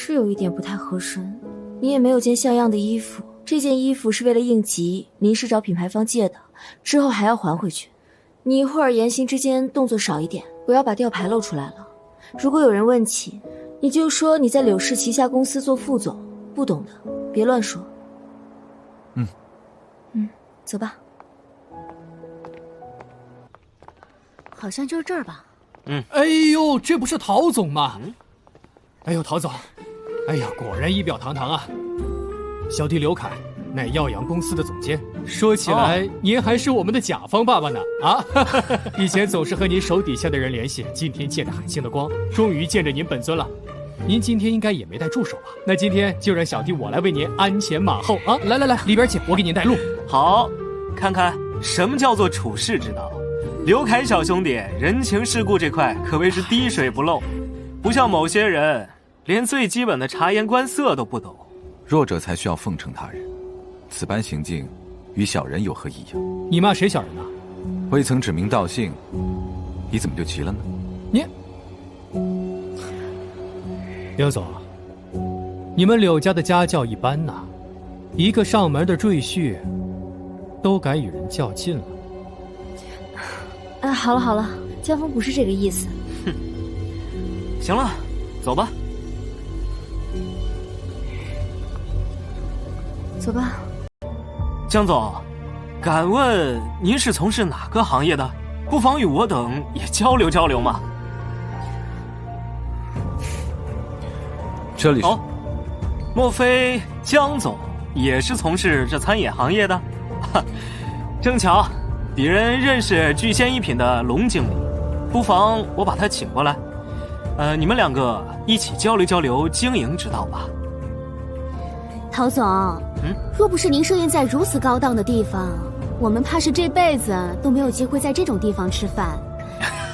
是有一点不太合身。你也没有件像样的衣服，这件衣服是为了应急临时找品牌方借的，之后还要还回去。你一会儿言行之间动作少一点，不要把吊牌露出来了。如果有人问起，你就说你在柳氏旗下公司做副总，不懂的别乱说。走吧。好像就是这儿吧。哎呦，这不是陶总吗？哎呦，陶总，哎呀，果然仪表堂堂啊！小弟刘凯，乃耀阳公司的总监。说起来，您还是我们的甲方爸爸呢啊！以前总是和您手底下的人联系，今天借着海星的光，终于见着您本尊了。您今天应该也没带助手吧？那今天就让小弟我来为您鞍前马后啊！来，里边请，我给您带路。好，看看什么叫做处世之道。刘凯小兄弟人情世故这块可谓是滴水不漏，不像某些人连最基本的察言观色都不懂。弱者才需要奉承他人，此般行径与小人有何异样？你骂谁小人呢？未曾指名道姓，你怎么就急了呢？刘总，你们柳家的家教一般呐，一个上门的赘婿都敢与人较劲了。好了，江峰不是这个意思。行了，走吧。走吧。江总，敢问您是从事哪个行业的？不妨与我等也交流交流嘛。这里是……莫非江总也是从事这餐饮行业的？正巧，鄙人认识聚仙一品的龙经理，不妨我把他请过来，你们两个一起交流交流经营之道吧。陶总，若不是您设宴在如此高档的地方，我们怕是这辈子都没有机会在这种地方吃饭。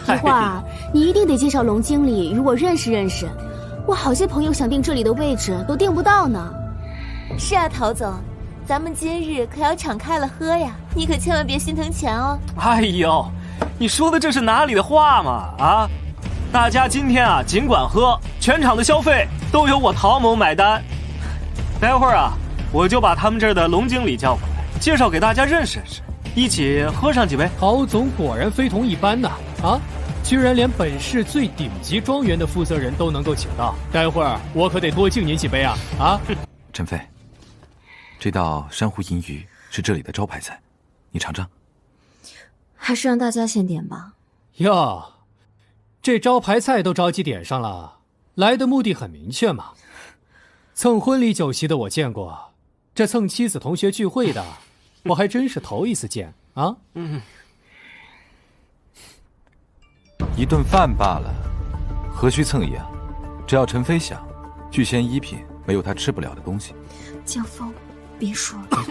一会儿你一定得介绍龙经理与我认识认识，我好些朋友想订这里的位置都订不到呢。是啊，陶总，咱们今日可要敞开了喝呀，你可千万别心疼钱哦。哎呦，你说的这是哪里的话嘛？啊，大家今天啊尽管喝，全场的消费都由我陶某买单。待会儿啊，我就把他们这儿的龙经理叫过来，介绍给大家认识认识，一起喝上几杯。陶总果然非同一般呐！啊，居然连本市最顶级庄园的负责人都能够请到，待会儿我可得多敬您几杯啊！啊，陈飞，这道珊瑚银鱼是这里的招牌菜，你尝尝。还是让大家先点吧。哟，这招牌菜都着急点上了，来的目的很明确嘛。蹭婚礼酒席的我见过，这蹭妻子同学聚会的，我还真是头一次见啊。一顿饭罢了，何须蹭一样？只要陈飞想，聚仙一品没有他吃不了的东西。江峰，别说了。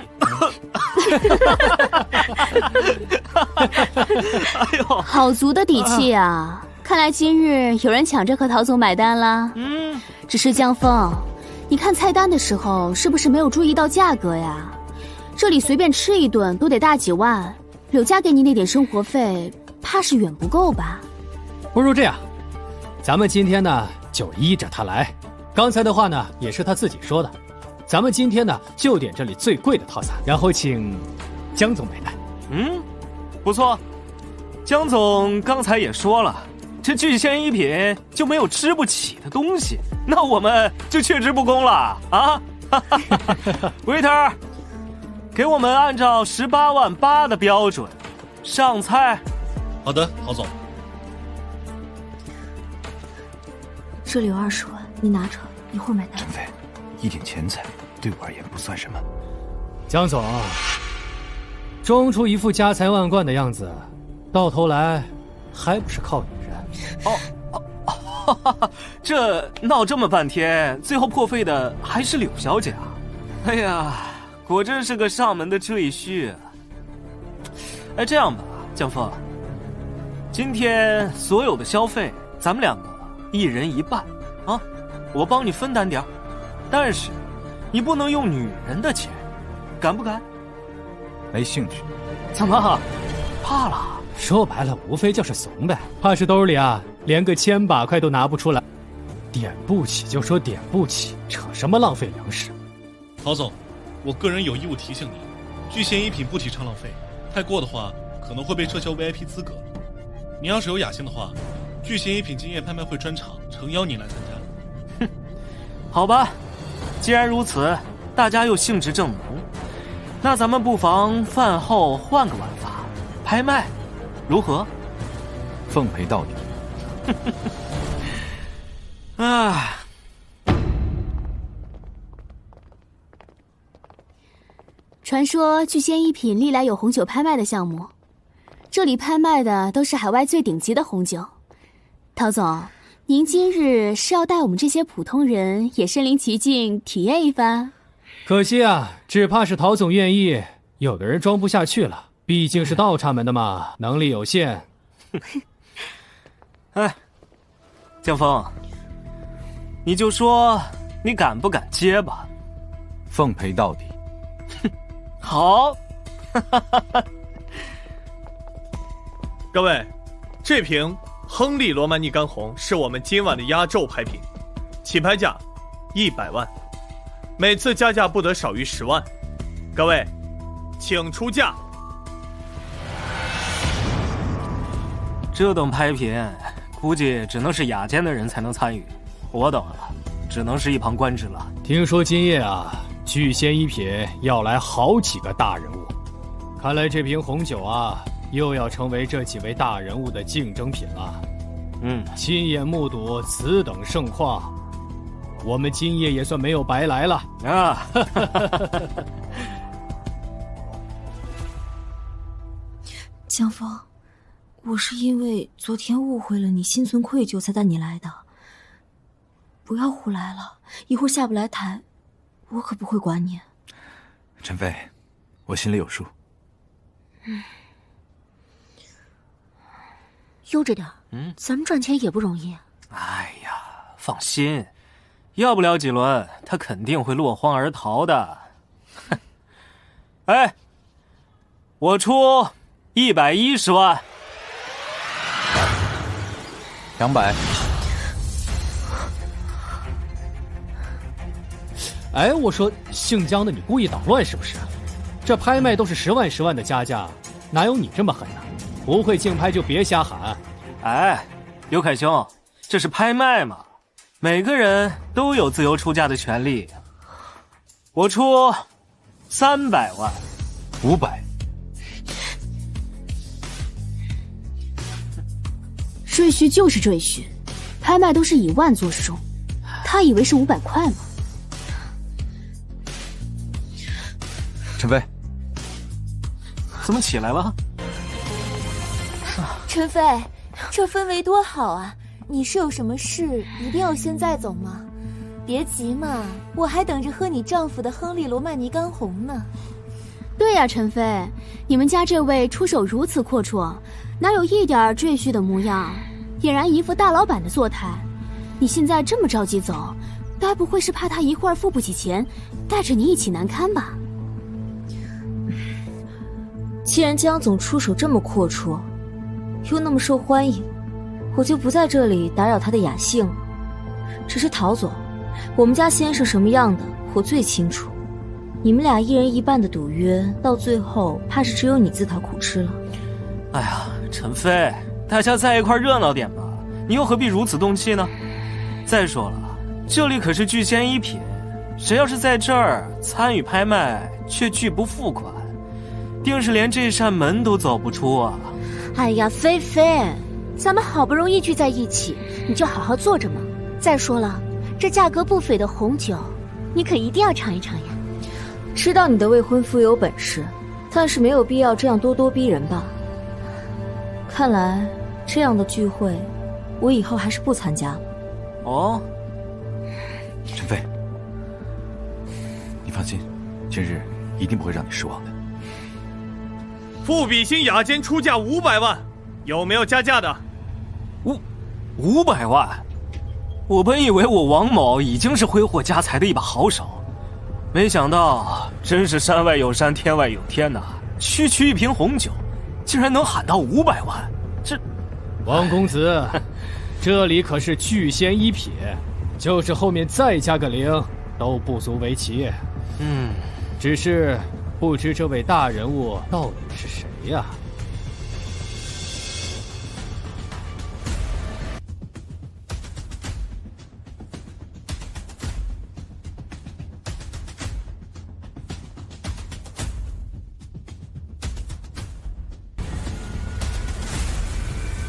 哎呦，好足的底气啊！看来今日有人抢着和陶总买单了。只是江峰，你看菜单的时候是不是没有注意到价格呀？这里随便吃一顿都得大几万，柳家给你那点生活费，怕是远不够吧？不如这样，咱们今天呢就依着他来。刚才的话呢也是他自己说的，咱们今天呢就点这里最贵的套餐，然后请江总买单。不错。江总刚才也说了，这聚仙一品就没有吃不起的东西，那我们就却之不恭了啊！waiter， 给我们按照18万8的标准上菜。好的，陶总。这里有20万，你拿着，一会儿买单。陈飞，一点钱财对我而言不算什么。江总，装出一副家财万贯的样子，到头来还不是靠女人。这闹这么半天，最后破费的还是柳小姐啊！哎呀，果真是个上门的赘婿啊！哎，这样吧，江峰，今天所有的消费，咱们两个一人一半啊，我帮你分担点，但是你不能用女人的钱，敢不敢？没兴趣。怎么怕了？说白了，无非就是怂呗，怕是兜里啊连个1000把块都拿不出来。点不起就说点不起，扯什么浪费粮食？陶总，我个人有义务提醒你，聚贤一品不提倡浪费，太过的话可能会被撤销 VIP 资格。你要是有雅兴的话，聚贤一品今夜拍卖会专场诚邀你来参加。哼，好吧，既然如此，大家又兴致正浓，那咱们不妨饭后换个玩法，拍卖，如何？奉陪到底。啊！传说聚贤一品历来有红酒拍卖的项目，这里拍卖的都是海外最顶级的红酒。陶总，您今日是要带我们这些普通人也身临其境体验一番？可惜啊，只怕是陶总愿意，有的人装不下去了，毕竟是道岔门的嘛，能力有限。哎，江峰，你就说你敢不敢接吧？奉陪到底。好。各位，这瓶亨利罗曼尼干红是我们今晚的压轴拍品，起拍价100万，每次加价不得少于10万。各位，请出价。这等拍品，估计只能是雅间的人才能参与，我等只能是一旁观之了。听说今夜啊，聚贤一品要来好几个大人物，看来这瓶红酒啊，又要成为这几位大人物的竞争品了。亲眼目睹此等盛况，我们今夜也算没有白来了啊！江峰，我是因为昨天误会了你，心存愧疚才带你来的。不要胡来了，一会儿下不来台，我可不会管你。陈飞，我心里有数。悠着点，咱们赚钱也不容易。哎呀，放心，要不了几轮，他肯定会落荒而逃的。哎，我出110万。200。哎，我说姓江的，你故意捣乱是不是？这拍卖都是10万10万的加价，哪有你这么狠的？不会竞拍就别瞎喊。哎，刘凯兄，这是拍卖嘛，每个人都有自由出价的权利。我出300万。500。赘婿就是赘婿，拍卖都是以万作数，他以为是500块吗？陈飞，怎么起来了？陈飞，这氛围多好啊！你是有什么事一定要现在走吗？别急嘛，我还等着喝你丈夫的亨利罗曼尼干红呢。对呀，陈飞，你们家这位出手如此阔绰，哪有一点赘婿的模样，俨然一副大老板的作态。你现在这么着急走，该不会是怕他一会儿付不起钱，带着你一起难堪吧？既然江总出手这么阔绰，又那么受欢迎，我就不在这里打扰他的雅兴了。只是陶总，我们家先生什么样的，我最清楚。你们俩一人一半的赌约，到最后怕是只有你自讨苦吃了。哎呀，陈飞，大家在一块热闹点吧，你又何必如此动气呢？再说了，这里可是聚贤一品，谁要是在这儿参与拍卖却拒不付款，定是连这扇门都走不出啊！哎呀，菲菲，咱们好不容易聚在一起，你就好好坐着嘛。再说了，这价格不菲的红酒，你可一定要尝一尝呀。知道你的未婚夫有本事，但是没有必要这样咄咄逼人吧？看来这样的聚会，我以后还是不参加了。哦，陈飞，你放心，今日一定不会让你失望的。富比心雅间出价500万，有没有加价的？500万？我本以为我王某已经是挥霍家财的一把好手，没想到真是山外有山，天外有天呐！区区一瓶红酒，竟然能喊到500万，这……王公子，这里可是聚贤一品，就是后面再加个0，都不足为奇。只是不知这位大人物到底是谁呀？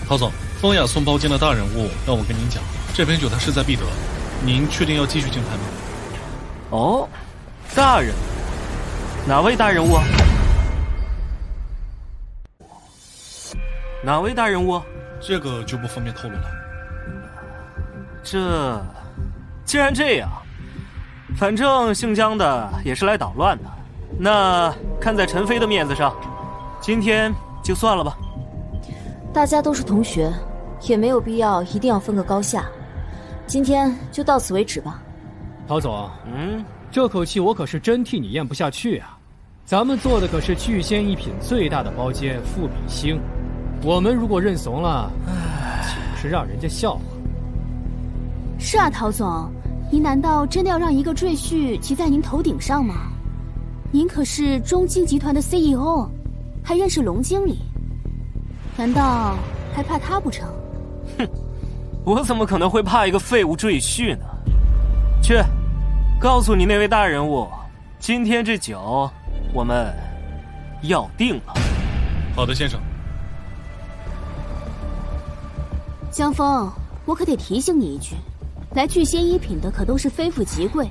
陶总，风雅颂包间的大人物让我跟您讲，这瓶酒它势在必得，您确定要继续竞拍吗？哦，大人，哪位大人物？哪位大人物？这个就不方便透露了。既然这样，反正姓姜的也是来捣乱的，那看在陈飞的面子上，今天就算了吧。大家都是同学，也没有必要一定要分个高下。今天就到此为止吧。陶总，这口气我可是真替你咽不下去啊！咱们做的可是聚仙一品最大的包间富比星，我们如果认怂了，岂不是让人家笑话？是啊，陶总，您难道真的要让一个赘婿骑在您头顶上吗？您可是中金集团的 CEO， 还认识龙经理，难道还怕他不成？哼，我怎么可能会怕一个废物赘婿呢？去，告诉你那位大人物，今天这酒我们要定了。好的，先生。江峰，我可得提醒你一句，来聚仙一品的可都是非富即贵，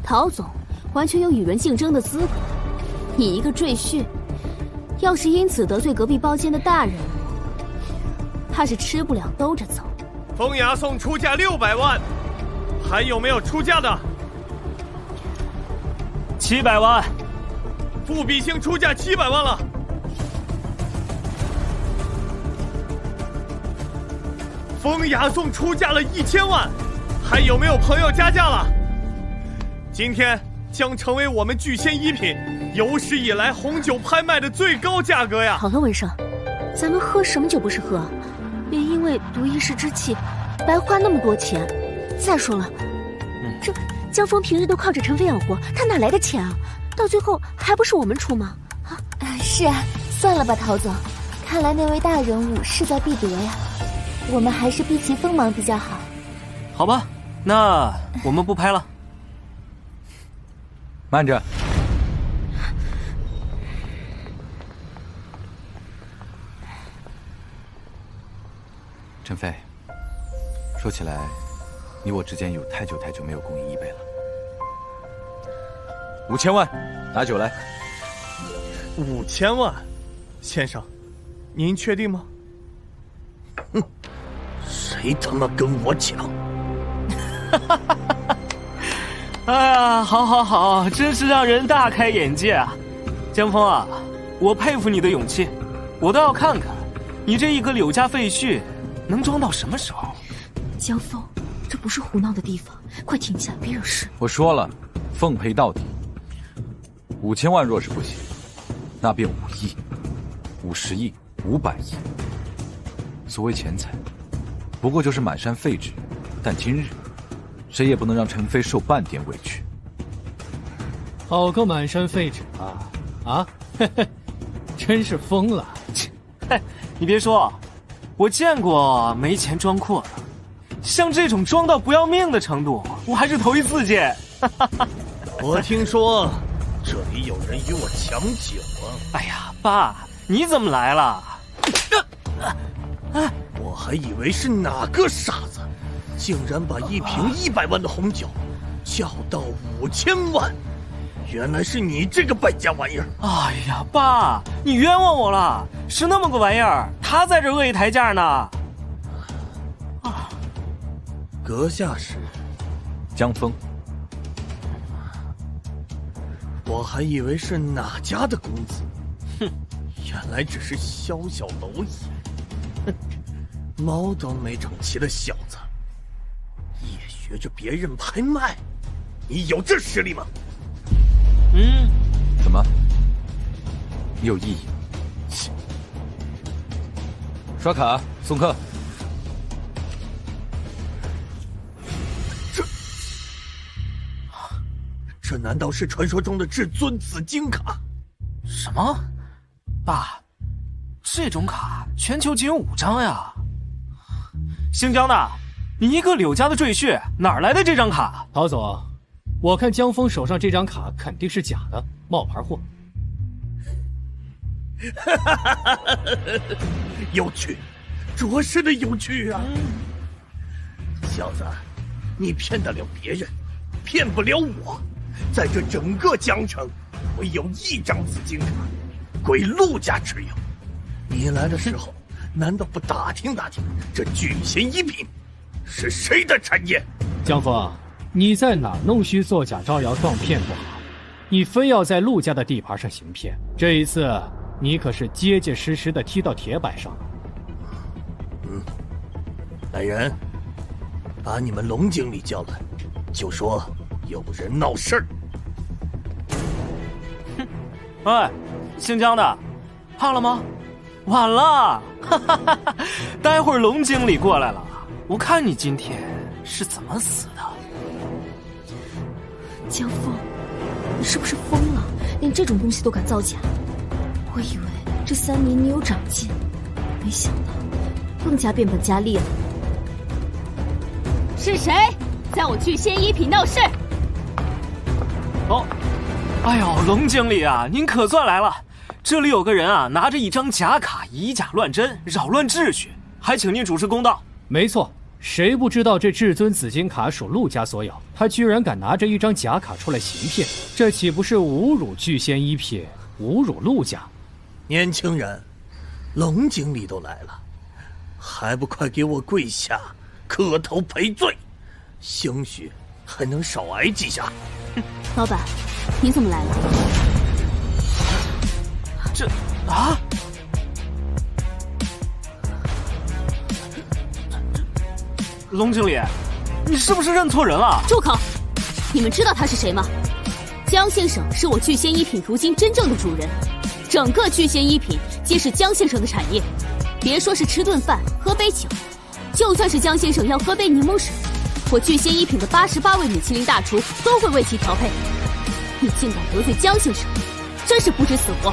陶总完全有与人竞争的资格。你一个赘婿，要是因此得罪隔壁包间的大人物，怕是吃不了兜着走。风雅颂出价600万，还有没有出价的？700万。富比星出价700万了。风雅颂出价了1000万，还有没有朋友加价了？今天将成为我们聚仙一品有史以来红酒拍卖的最高价格呀！好了，文生，咱们喝什么酒不是喝？别因为赌一时之气，白花那么多钱。再说了，这江峰平日都靠着陈飞养活，他哪来的钱啊？到最后还不是我们出吗？是啊，算了吧，陶总，看来那位大人物势在必得呀，我们还是避其锋芒比较好。好吧，那我们不拍了。慢着。陈飞，说起来，你我之间有太久没有共饮一杯了。5000万，拿酒来。5000万，先生，您确定吗？哼，谁他妈跟我抢？哎呀，好，真是让人大开眼界啊！江峰啊，我佩服你的勇气，我倒要看看你这一个柳家废墟能装到什么时候。江峰，这不是胡闹的地方，快停下，别惹事。我说了，奉陪到底。5000万若是不行，那便5亿、50亿、500亿。所谓钱财，不过就是满山废纸，但今日谁也不能让陈飞受半点委屈。好个满山废纸啊！嘿嘿，真是疯了！嘿，你别说，我见过没钱装阔的，像这种装到不要命的程度，我还是头一次见。我听说这里有人与我抢酒啊！哎呀，爸，你怎么来了？我还以为是哪个傻子，竟然把一瓶100万的红酒叫到5000万，原来是你这个败家玩意儿！哎呀，爸，你冤枉我了，是那么个玩意儿，他在这恶意抬价呢。阁下是江峰，我还以为是哪家的公子，哼，原来只是小小蝼蚁，哼，毛都没整齐的小子，也学着别人拍卖，你有这实力吗？怎么？你有异议？刷卡送客。这难道是传说中的至尊紫金卡？什么？爸，这种卡全球仅有5张呀！姓江的，你一个柳家的赘婿，哪儿来的这张卡？陶总，我看江峰手上这张卡肯定是假的，冒牌货。有趣，着实的有趣啊！小子，你骗得了别人，骗不了我。在这整个江城，唯有1张紫金卡，归陆家持有。你来的时候，难道不打听打听这聚贤一品是谁的产业？江峰，你在哪弄虚作假、招摇撞骗不好，你非要在陆家的地盘上行骗，这一次你可是结结实实的踢到铁板上了。来人，把你们龙经理叫来，就说有人闹事儿。哼，喂，姓江的，怕了吗？晚了，哈哈哈哈！待会儿龙经理过来了，我看你今天是怎么死的。江峰，你是不是疯了？连这种东西都敢造假？我以为这3年你有长进，没想到更加变本加厉了。是谁在我聚仙一品闹事？哦，哎呦，龙经理啊，您可算来了！这里有个人啊，拿着一张假卡以假乱真，扰乱秩序，还请您主持公道。没错，谁不知道这至尊紫金卡属陆家所有？他居然敢拿着一张假卡出来行骗，这岂不是侮辱聚仙一品，侮辱陆家？年轻人，龙经理都来了，还不快给我跪下磕头赔罪，兴许还能少挨几下。老板，你怎么来了？这啊！龙经理，你是不是认错人了？住口！你们知道他是谁吗？江先生是我聚仙一品如今真正的主人，整个聚仙一品皆是江先生的产业。别说是吃顿饭、喝杯酒，就算是江先生要喝杯柠檬水，我聚仙一品的88位米其林大厨都会为其调配。你竟敢得罪江先生，真是不知死活！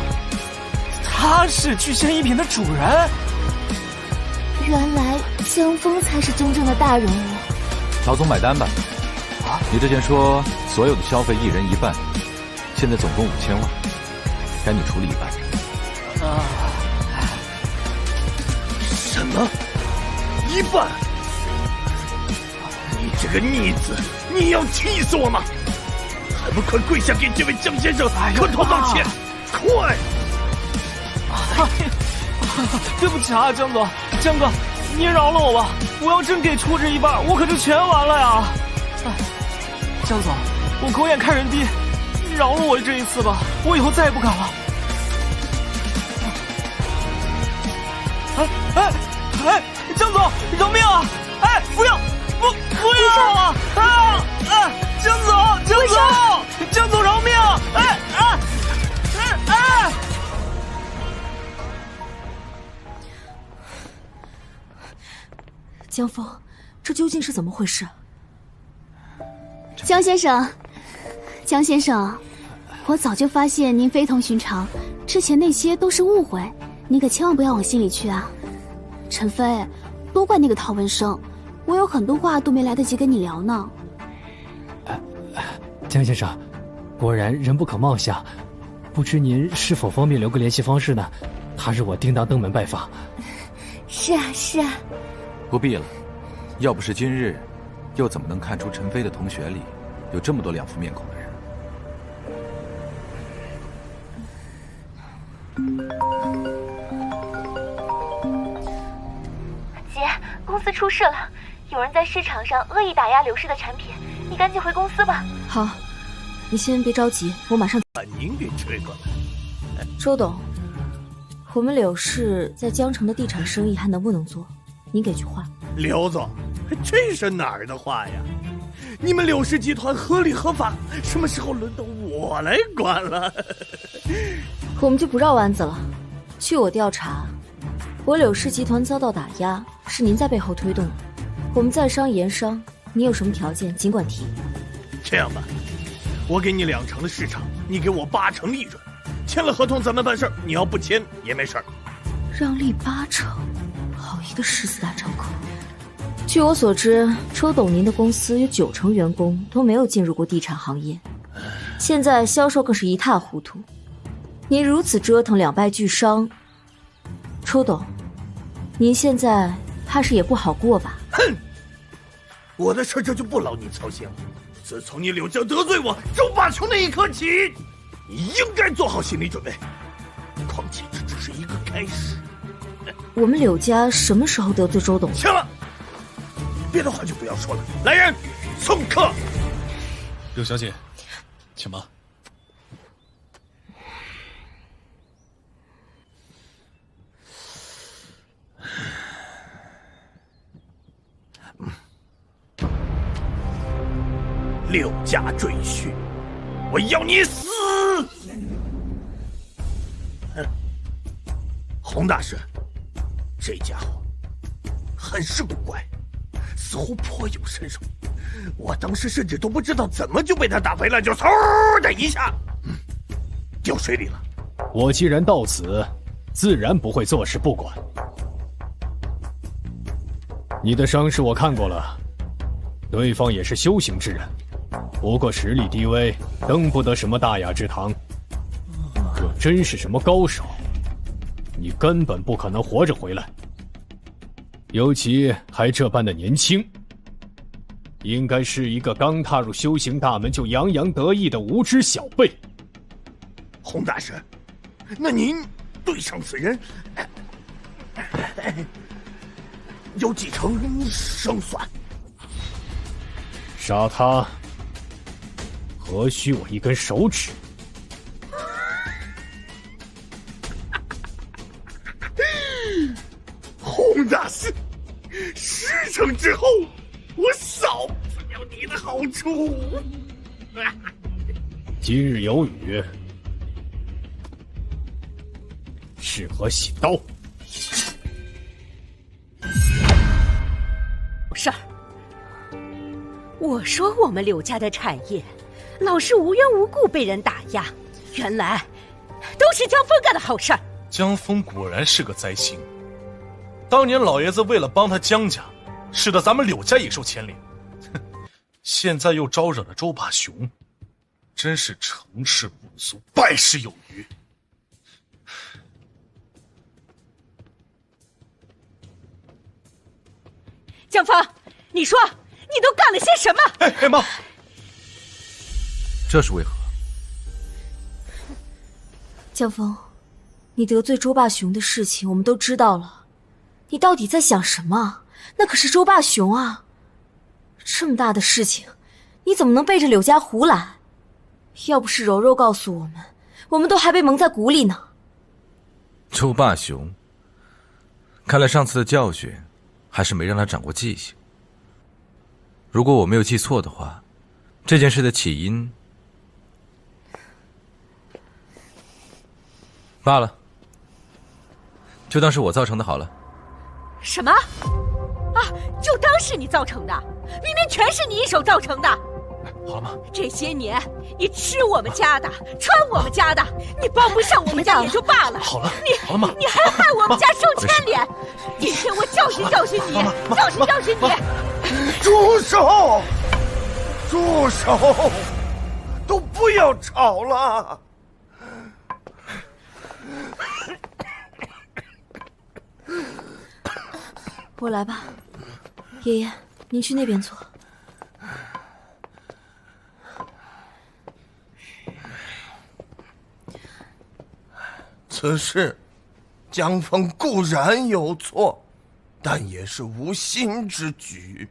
他是聚仙一品的主人。原来江峰才是真正的大人物。曹总买单吧。啊？你之前说所有的消费1人1半，现在总共5000万，该你处理1半。啊？什么？1半？你这个逆子，你要气死我吗？还不快跪下给这位江先生磕头道歉！快！对不起啊，江总，江哥，你饶了我吧！我要真给出这1半，我可就全完了呀！哎，江总，我狗眼看人低，你饶了我这一次吧，我以后再也不敢了。哎，江总，饶命啊！哎，不要啊！江总，饶命！江峰，这究竟是怎么回事？江先生，我早就发现您非同寻常，之前那些都是误会，您可千万不要往心里去啊。陈飞，都怪那个陶文生，我有很多话都没来得及跟你聊呢。江先生，果然人不可貌相，不知您是否方便留个联系方式呢？他日我定当登门拜访。是啊。不必了，要不是今日，又怎么能看出陈飞的同学里有这么多两副面孔的人？姐，公司出事了，有人在市场上恶意打压柳氏的产品，你赶紧回公司吧。好，你先别着急，我马上把您给吹过来。周董，我们柳氏在江城的地产生意还能不能做？您给句话。刘总，这是哪儿的话呀？你们柳氏集团合理合法，什么时候轮到我来管了？我们就不绕弯子了。据我调查，我柳氏集团遭到打压，是您在背后推动的。我们在商言商，您有什么条件尽管提。这样吧，我给你2成的市场，你给我8成利润，签了合同咱们办事儿。你要不签也没事儿。让利8成，好一个狮子大张口！据我所知，周董您的公司有9成员工都没有进入过地产行业，现在销售更是一塌糊涂。您如此折腾2败俱伤，周董，您现在怕是也不好过吧？哼，我的事这就不劳你操心了。自从你柳家得罪我周霸雄那一刻起，你应该做好心理准备。况且这只是一个开始。我们柳家什么时候得罪周董？行了，别的话就不要说了。来人，送客。柳小姐，请吧。柳家赘婿，我要你死！洪大师，这家伙很是古怪，似乎颇有身手。我当时甚至都不知道怎么就被他打飞了，就嗖的一下，掉水里了。我既然到此，自然不会坐视不管。你的伤势我看过了，对方也是修行之人，不过实力低微，登不得什么大雅之堂。若真是什么高手，你根本不可能活着回来。尤其还这般的年轻，应该是一个刚踏入修行大门就洋洋得意的无知小辈。洪大师，那您对上此人，有几成胜算？杀他，何须我一根手指？洪大师，10成之后，我少不了你的好处。今日有雨，适合洗刀。事儿，我说我们柳家的产业，老是无缘无故被人打压，原来都是江峰干的好事儿。江峰果然是个灾星，当年老爷子为了帮他江家，使得咱们柳家也受牵连，现在又招惹了周霸雄，真是成事不足，败事有余。江峰，你说你都干了些什么？哎妈，这是为何？江峰，你得罪周霸雄的事情我们都知道了，你到底在想什么？那可是周霸雄啊，这么大的事情，你怎么能背着柳家胡来？要不是柔柔告诉我们，我们都还被蒙在鼓里呢。周霸雄，看来上次的教训还是没让他长过记性。如果我没有记错的话，这件事的起因罢了，就当是我造成的好了。什么？啊，就当是你造成的？明明全是你一手造成的。好了吗？这些年你吃我们家的，穿我们家的，你帮不上我们家也就罢了。好了，你好了吗？你还害我们家受牵连。今天我教训教训你，教训教训你。住手！住手！都不要吵了。我来吧，爷爷，您去那边坐。此事，江峰固然有错，但也是无心之举。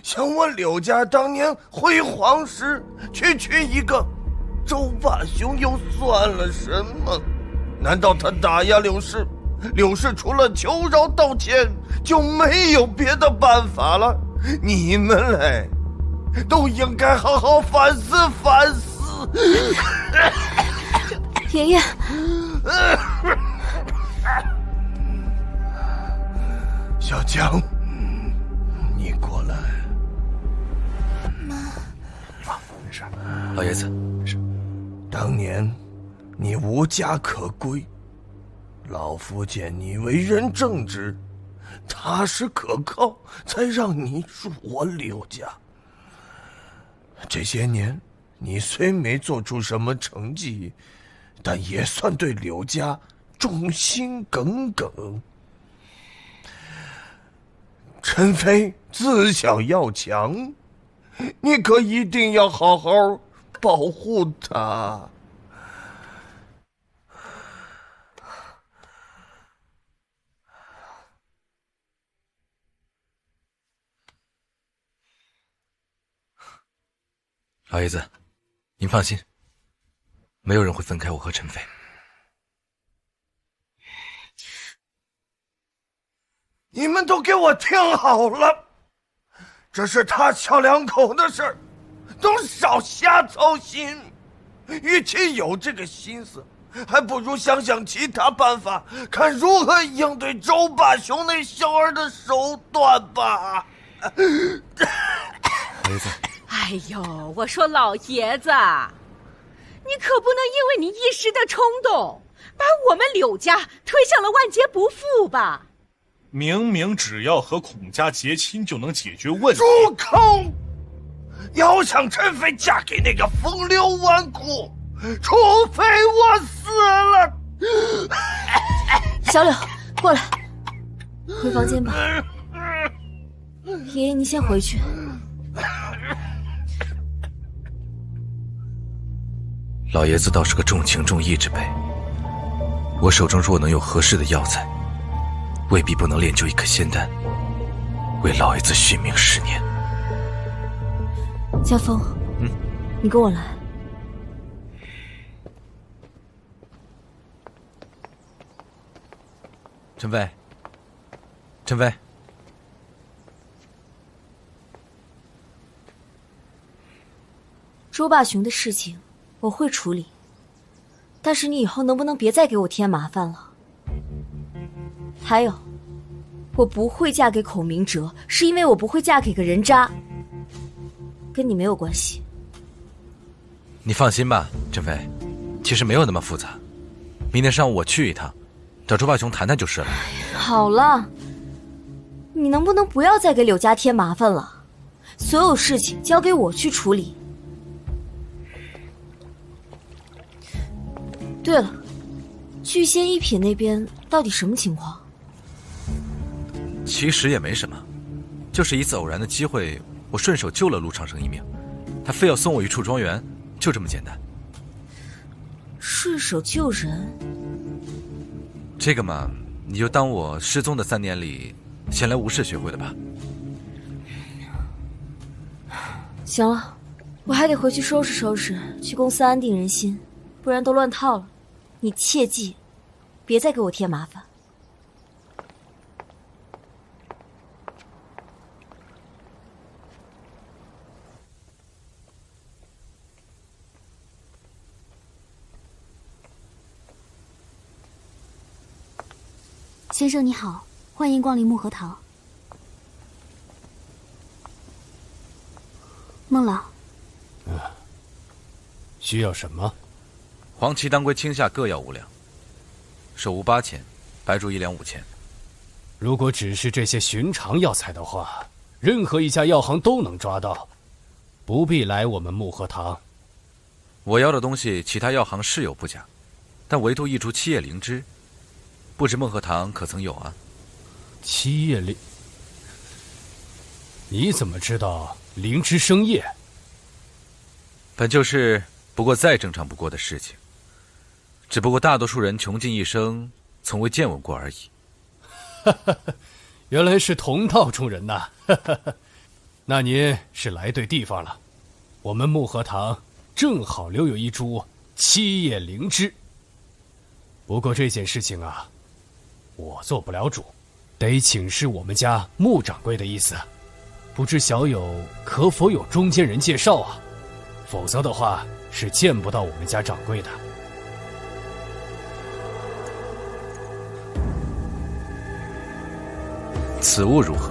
像我柳家当年辉煌时，区区一个周霸雄又算了什么？难道他打压柳氏，柳氏除了求饶道歉就没有别的办法了？你们嘞，都应该好好反思反思。爷爷，小江，你过来。老爷子，当年你无家可归，老夫见你为人正直，踏实可靠，才让你入我柳家。这些年你虽没做出什么成绩，但也算对柳家忠心耿耿。陈飞自小要强，你可一定要好好保护他。老爷子，您放心，没有人会分开我和陈飞。你们都给我听好了，这是他小两口的事儿，都少瞎操心。与其有这个心思，还不如想想其他办法，看如何应对周霸雄那小儿的手段吧。老爷子，哎呦，我说老爷子，你可不能因为你一时的冲动，把我们柳家推向了万劫不复吧？明明只要和孔家结亲就能解决问题。住口！要想陈飞嫁给那个风流纨绔，除非我死了。小柳，过来，回房间吧。爷爷，你先回去。老爷子倒是个重情重义之辈，我手中若能有合适的药材，未必不能炼就一颗仙丹，为老爷子续命10年。家风，你跟我来。陈飞，陈飞，周霸雄的事情我会处理，但是你以后能不能别再给我添麻烦了？还有，我不会嫁给孔明哲，是因为我不会嫁给个人渣，跟你没有关系。你放心吧，陈飞，其实没有那么复杂。明天上午我去一趟，找周霸雄谈谈就是了。好了，你能不能不要再给柳家添麻烦了？所有事情交给我去处理。对了，聚仙一品那边到底什么情况？其实也没什么，就是一次偶然的机会，我顺手救了陆长生一命，他非要送我一处庄园，就这么简单。顺手救人？这个嘛，你就当我失踪的3年里闲来无事学会的吧。行了，我还得回去收拾收拾，去公司安定人心，不然都乱套了。你切记，别再给我添麻烦。先生你好，欢迎光临木荷堂。孟老，需要什么？黄芪、当归、青夏各要5两，首乌8000，白术1两5000。如果只是这些寻常药材的话，任何一家药行都能抓到，不必来我们木荷堂。我要的东西，其他药行是有不假，但唯独一株七叶灵芝，不知孟荷堂可曾有啊？七叶灵，你怎么知道灵芝生叶？本就是不过再正常不过的事情，只不过大多数人穷尽一生，从未见闻过而已。原来是同道中人呐！那您是来对地方了。我们木荷堂正好留有一株七叶灵芝。不过这件事情啊，我做不了主，得请示我们家穆掌柜的意思。不知小友可否有中间人介绍啊？否则的话是见不到我们家掌柜的。此物如何？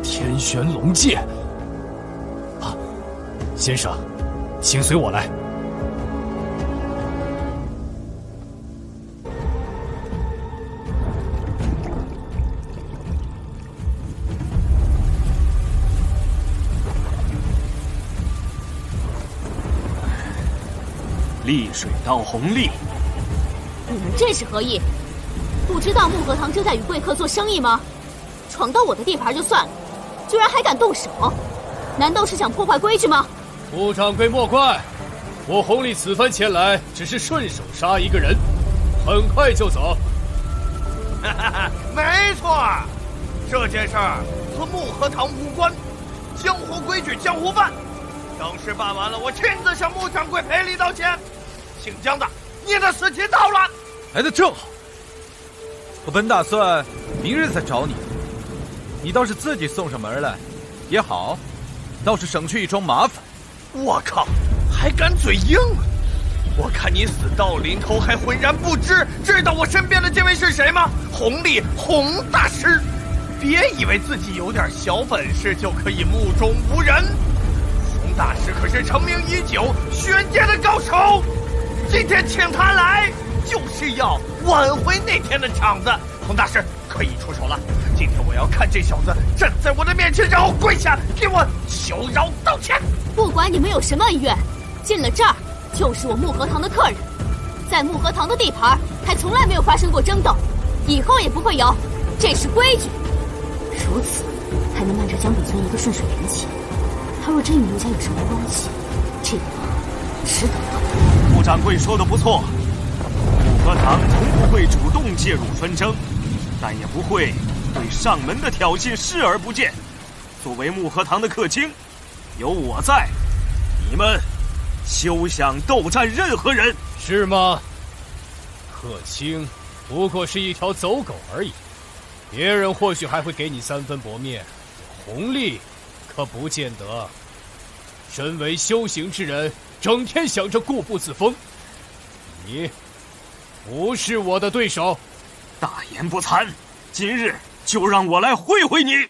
天玄龙戒。啊，先生，请随我来。溧水道弘历。你们这是何意？不知道木荷堂正在与贵客做生意吗？闯到我的地盘就算了，居然还敢动手，难道是想破坏规矩吗？穆掌柜莫怪，我弘历此番前来只是顺手杀一个人，很快就走。没错，这件事儿和木荷堂无关，江湖规矩江湖办。正事办完了，我亲自向穆掌柜赔礼道歉。姓江的，你的死期到了。来得正好，我本打算明日再找你，你倒是自己送上门来，也好，倒是省去一桩麻烦。我靠，还敢嘴硬啊！我看你死到临头还浑然不知，知道我身边的这位是谁吗？弘历洪大师。别以为自己有点小本事就可以目中无人，洪大师可是成名已久、轩界的高手。今天请他来，就是要挽回那天的场子。洪大师可以出手了，今天我要看这小子站在我的面前，然后跪下给我求饶道歉。不管你们有什么恩怨，进了这儿就是我木荷堂的客人，在木荷堂的地盘还从来没有发生过争斗，以后也不会有，这是规矩。如此才能瞒着江北村一个顺水人情。他若真与刘家有什么关系，这个值得了。穆掌柜说的不错，木荷堂从不会主动介入纷争，但也不会对上门的挑衅视而不见。作为木荷堂的客卿，有我在，你们休想斗战任何人，是吗？客卿不过是一条走狗而已，别人或许还会给你3分薄面，弘历可不见得。身为修行之人，整天想着固步自封，你不是我的对手。大言不惭，今日就让我来会会你。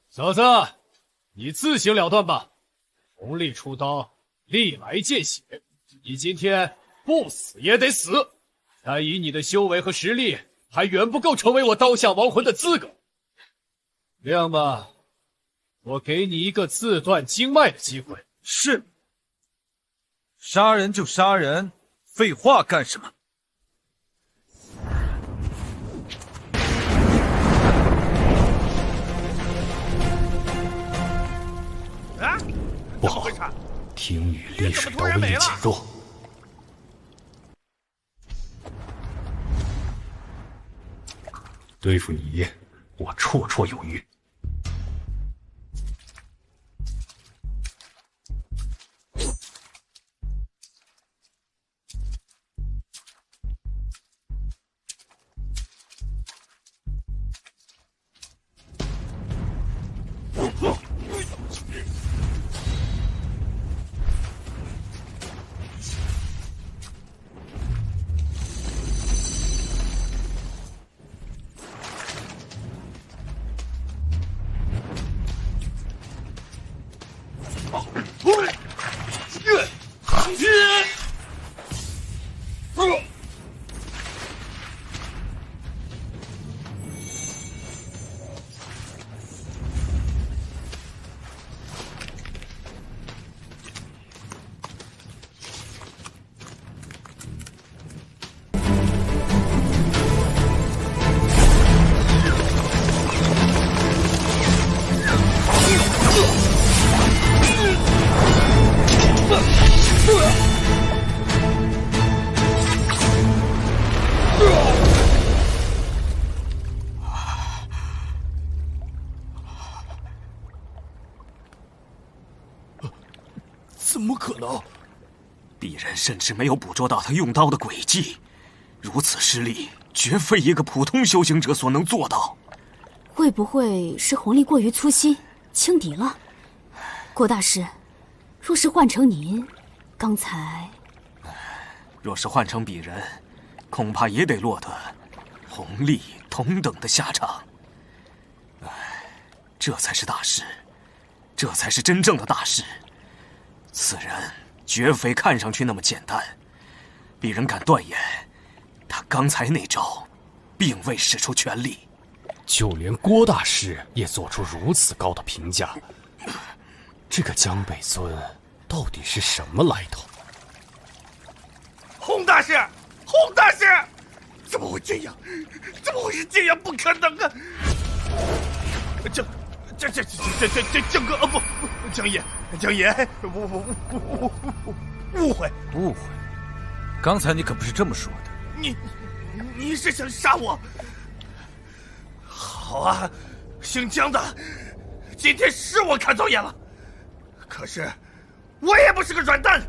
小子，你自行了断吧。弘历出刀，历来见血，你今天不死也得死。但以你的修为和实力，还远不够成为我刀下亡魂的资格。亮吧，我给你一个自断经脉的机会。是，杀人就杀人，废话干什么？不好，听雨溧水道威力减弱。对付你，我绰绰有余。怎么可能？鄙人甚至没有捕捉到他用刀的轨迹，如此实力，绝非一个普通修行者所能做到。会不会是弘历过于粗心，轻敌了？郭大师，若是换成您，刚才……若是换成鄙人，恐怕也得落得弘历同等的下场。这才是大事，这才是真正的大事。此人绝非看上去那么简单，鄙人敢断言，他刚才那招，并未使出全力，就连郭大师也做出如此高的评价。这个江北尊到底是什么来头？洪大师，洪大师，怎么会这样？怎么会是这样？不可能啊！江哥啊，不，江爷，我误会。误会？刚才你可不是这么说的。你是想杀我？好啊，姓江的，今天是我看走眼了。可是，我也不是个软蛋，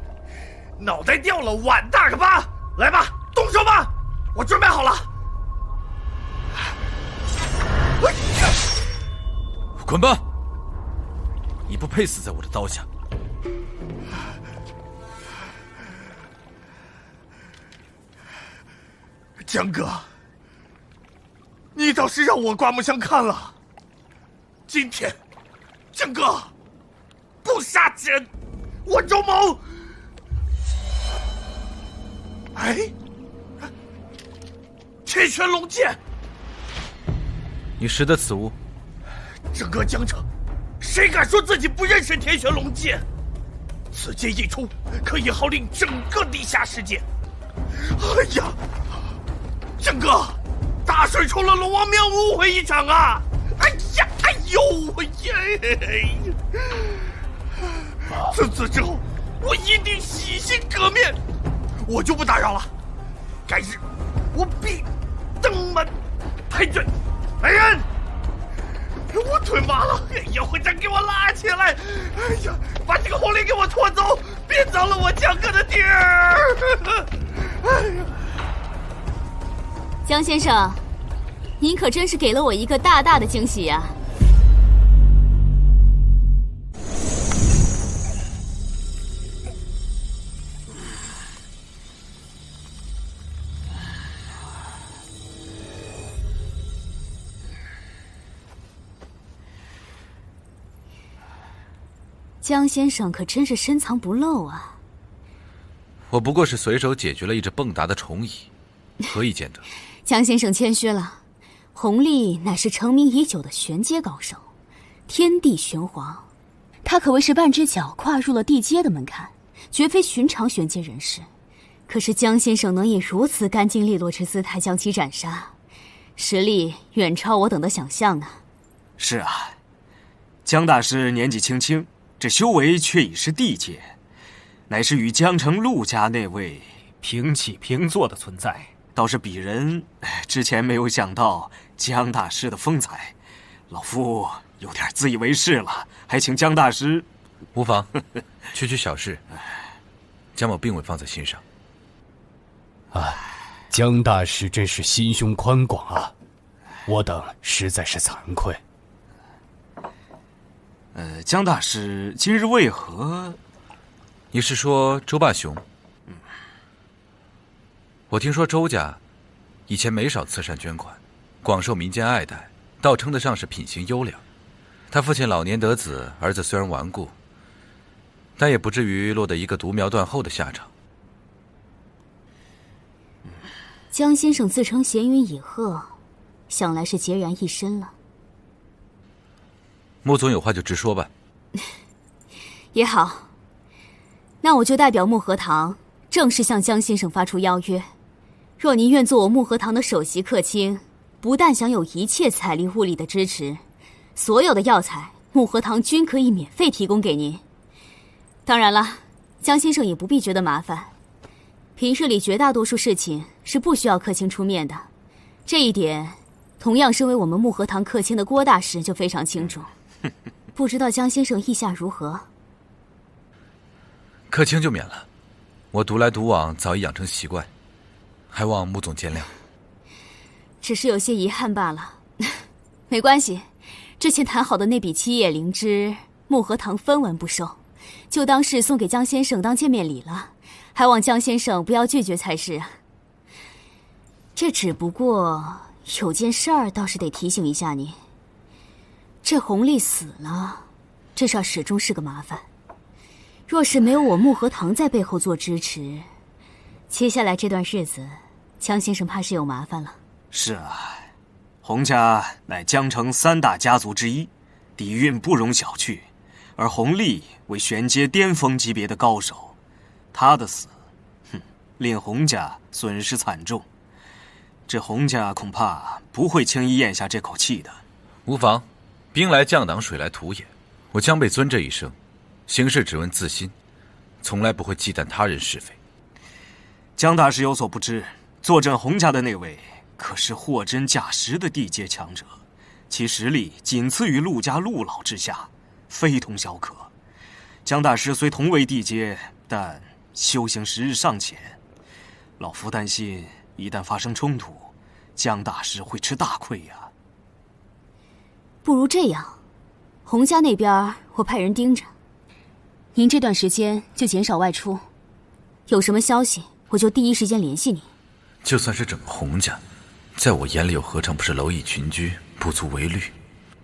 脑袋掉了碗大个疤。来吧，动手吧，我准备好了。滚吧！你不配死在我的刀下。江哥，你倒是让我刮目相看了。今天，江哥不杀之恩，我周某。哎，天玄龙剑，你识得此物？整个江城，谁敢说自己不认识天玄龙剑？此剑一出，可以号令整个地下世界。哎呀，江哥，大水冲了龙王庙，误会一场啊！哎呀，哎呦耶！从此之后，我一定洗心革面，我就不打扰了。改日，我必登门抬罪。来人！我腿麻了，哎呀，会长给我拉起来！哎呀，把这个红莲给我拖走，别脏了我江哥的地儿！哎呀，江先生，您可真是给了我一个大大的惊喜呀！江先生可真是深藏不露啊！我不过是随手解决了一只蹦跶的虫蚁，何以见得？江先生谦虚了，弘历乃是成名已久的玄阶高手，天地玄黄，他可谓是半只脚跨入了地阶的门槛，绝非寻常玄阶人士。可是江先生能以如此干净利落之姿态将其斩杀，实力远超我等的想象啊！是啊，江大师年纪轻轻，这修为却已是地阶，乃是与江城陆家那位平起平坐的存在，倒是鄙人之前没有想到江大师的风采，老夫有点自以为是了，还请江大师。无妨，区小事，江某并未放在心上。啊，江大师真是心胸宽广啊，我等实在是惭愧。江大师今日为何？你是说周霸雄？我听说周家以前没少慈善捐款，广受民间爱戴，倒称得上是品行优良。他父亲老年得子，儿子虽然顽固，但也不至于落得一个独苗断后的下场。江先生自称闲云野鹤，想来是孑然一身了。穆总有话就直说吧。也好，那我就代表木禾堂正式向江先生发出邀约。若您愿做我木禾堂的首席客卿，不但享有一切财力物力的支持，所有的药材木禾堂均可以免费提供给您。当然了，江先生也不必觉得麻烦，平日里绝大多数事情是不需要客卿出面的，这一点同样身为我们木禾堂客卿的郭大师就非常清楚。不知道江先生意下如何？客卿就免了，我独来独往早已养成习惯，还望穆总见谅。只是有些遗憾罢了。没关系，之前谈好的那笔七叶灵芝，木禾堂分文不收，就当是送给江先生当见面礼了，还望江先生不要拒绝才是啊。这只不过有件事儿倒是得提醒一下你，这弘历死了，这事儿始终是个麻烦。若是没有我木禾堂在背后做支持，接下来这段日子江先生怕是有麻烦了。是啊，洪家乃江城3大家族之一，底蕴不容小觑。而洪立为玄阶巅峰级别的高手，他的死，令洪家损失惨重。这洪家恐怕不会轻易咽下这口气的。无妨，兵来将挡，水来土掩。我江北尊这一生，行事只问自心，从来不会忌惮他人是非。江大师有所不知，坐镇洪家的那位可是货真价实的地阶强者，其实力仅次于陆家陆老之下，非同小可。江大师虽同为地阶，但修行时日尚浅，老夫担心一旦发生冲突，江大师会吃大亏呀。不如这样，洪家那边我派人盯着，您这段时间就减少外出，有什么消息我就第一时间联系你。就算是整个洪家，在我眼里又何尝不是蝼蚁群居，不足为虑。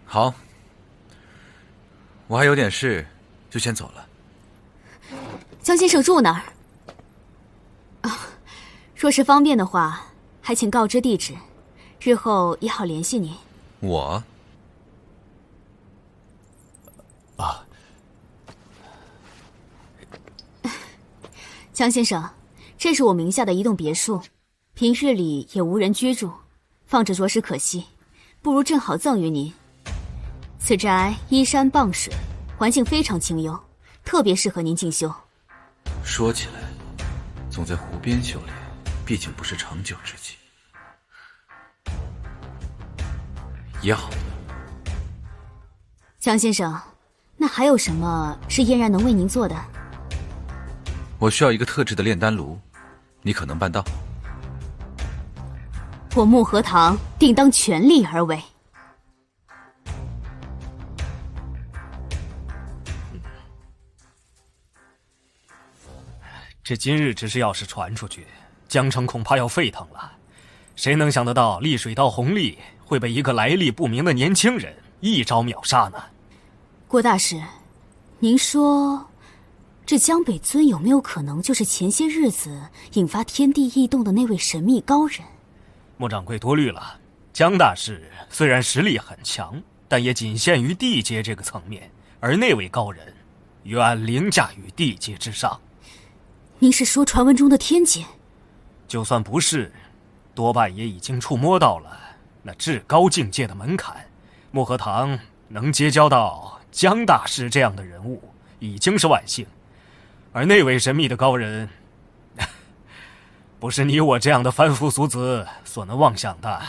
好，我还有点事，就先走了。江先生住哪儿？若是方便的话，还请告知地址，日后也好联系您。我江先生，这是我名下的一栋别墅，平日里也无人居住，放着着实可惜，不如正好赠予您。此宅依山傍水，环境非常清幽，特别适合您进修。说起来，总在湖边修炼，毕竟不是长久之计。也好。江先生，那还有什么是嫣然能为您做的？我需要一个特制的炼丹炉，你可能办到？我木荷堂定当全力而为。这今日只是要是传出去，江城恐怕要沸腾了。谁能想得到丽水道洪立会被一个来历不明的年轻人一招秒杀呢？郭大师，您说这江北尊有没有可能就是前些日子引发天地异动的那位神秘高人？莫掌柜多虑了，江大师虽然实力很强，但也仅限于地阶这个层面，而那位高人远凌驾于地阶之上。您是说传闻中的天阶？就算不是，多半也已经触摸到了那至高境界的门槛。漠河堂能结交到江大师这样的人物，已经是万幸。而那位神秘的高人，不是你我这样的凡夫俗子所能妄想的。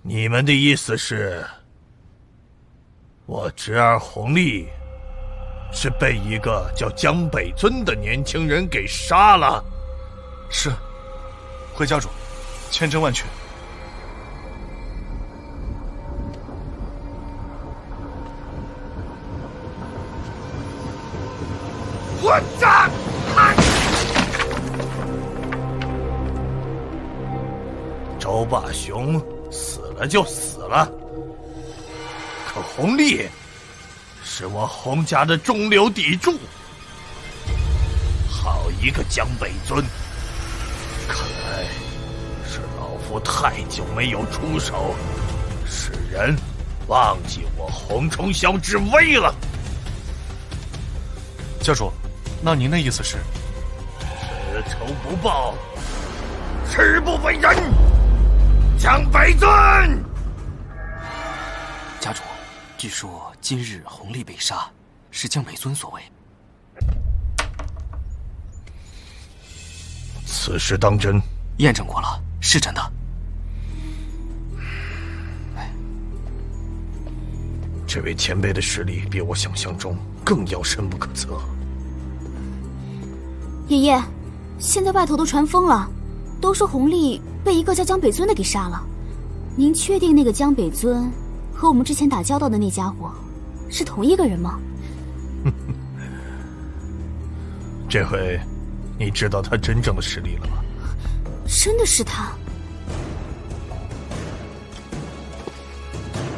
你们的意思是，我侄儿洪立是被一个叫江北尊的年轻人给杀了？是，回家主，千真万确。混账！周霸雄死了就死了，可洪立是我洪家的中流砥柱。好一个江北尊，看来是老夫太久没有出手，使人忘记我洪冲霄之威了。教主，那您的意思是？此仇不报，誓不为人。江北尊，家主，据说今日洪立被杀，是江北尊所为。此事当真？验证过了，是真的。这位前辈的实力比我想象中更要深不可测。爷爷，现在外头都传疯了，都说洪立被一个叫江北尊的给杀了。您确定那个江北尊和我们之前打交道的那家伙是同一个人吗？这回你知道他真正的实力了吗？真的是他。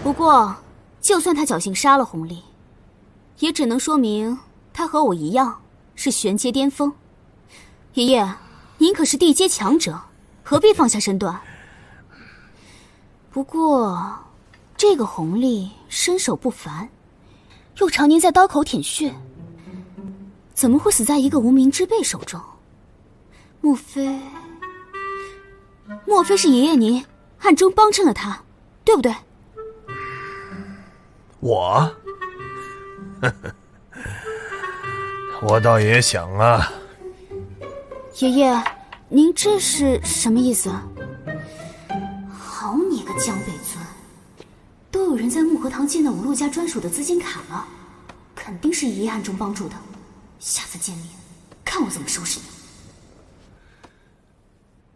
不过就算他侥幸杀了洪立，也只能说明他和我一样是玄阶巅峰。爷爷，您可是地阶强者，何必放下身段？不过，这个弘历身手不凡，又常年在刀口舔血，怎么会死在一个无名之辈手中？莫非是爷爷您暗中帮衬了他，对不对？我，我倒也想啊。爷爷，您这是什么意思？好你个江北尊，都有人在木荷堂见到我陆家专属的资金卡了，肯定是爷爷暗中帮助的。下次见面，看我怎么收拾你。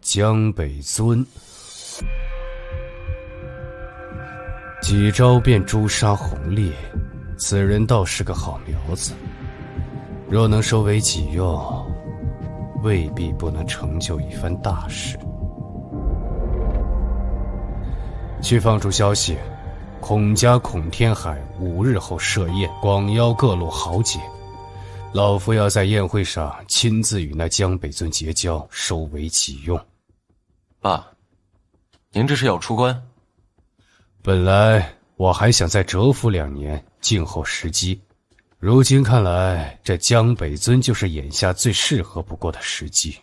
江北尊，几招便诛杀弘历，此人倒是个好苗子。若能收为己用，未必不能成就一番大事。去放出消息，孔家孔天海5日后设宴，广邀各路豪杰。老夫要在宴会上亲自与那江北尊结交，收为己用。爸，您这是要出关？本来我还想再蛰伏2年，静候时机。如今看来，这江北尊就是眼下最适合不过的时机。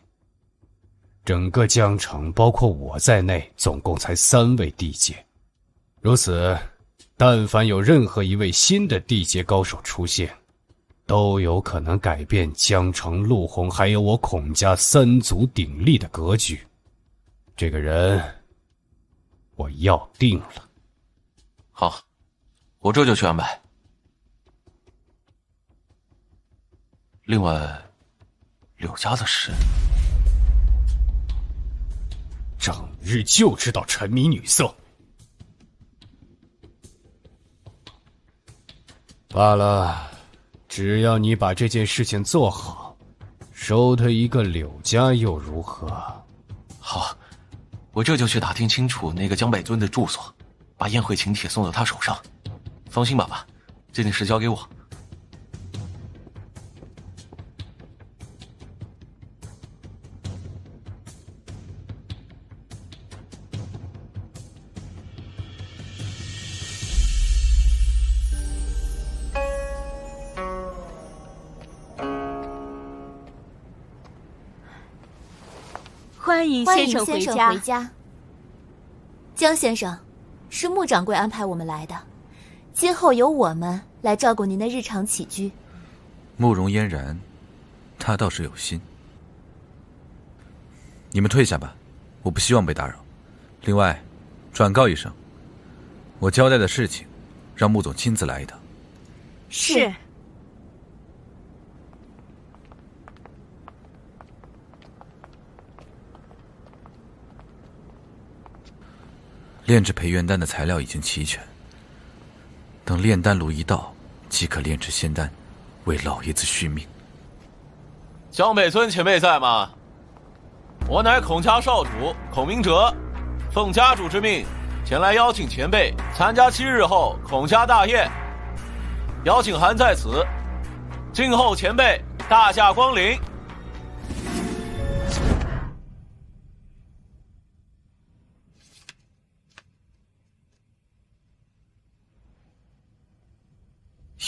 整个江城，包括我在内，总共才3位地阶。如此，但凡有任何一位新的地阶高手出现，都有可能改变江城、陆洪还有我孔家3足鼎立的格局。这个人，我要定了。好，我这就去安排。另外，柳家的事，整日就知道沉迷女色。罢了，只要你把这件事情做好，收他一个柳家又如何？好，我这就去打听清楚那个江北尊的住所，把宴会请帖送到他手上。放心吧，爸，这件事交给我。欢迎先生回家。江先生，是穆掌柜安排我们来的，今后由我们来照顾您的日常起居。慕容嫣然，他倒是有心。你们退下吧，我不希望被打扰。另外，转告一声，我交代的事情，让穆总亲自来一趟。是。炼制培元丹的材料已经齐全，等炼丹炉一到，即可炼制仙丹，为老爷子续命。江北尊前辈在吗？我乃孔家少主孔明哲，奉家主之命，前来邀请前辈参加7日后孔家大宴，邀请函在此，静候前辈大驾光临。